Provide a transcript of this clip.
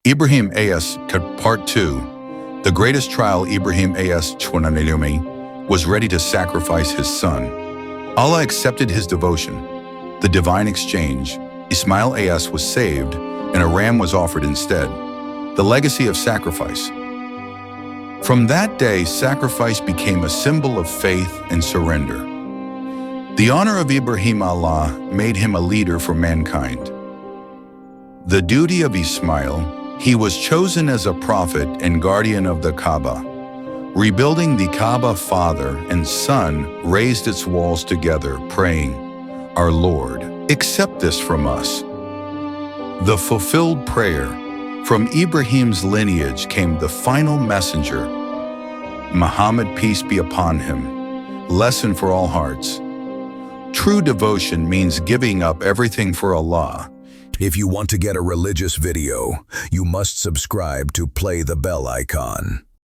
Ibrahim AS Part 2. The greatest trial Ibrahim AS was ready to sacrifice his son. Allah accepted his devotion. The divine exchange, Ismail AS was saved and a ram was offered instead. The legacy of sacrifice. From that day, sacrifice became a symbol of faith and surrender. The honor of Ibrahim, Allah made him a leader for mankind. The duty of Ismail, he was chosen as a prophet and guardian of the Kaaba. Rebuilding the Kaaba, father and son raised its walls together, praying, "Our Lord, accept this from us." The fulfilled prayer. From Ibrahim's lineage came the final messenger, Muhammad, peace be upon him. Lesson for all hearts. True devotion means giving up everything for Allah. If you want to get a religious video, you must subscribe to Play the Bell icon.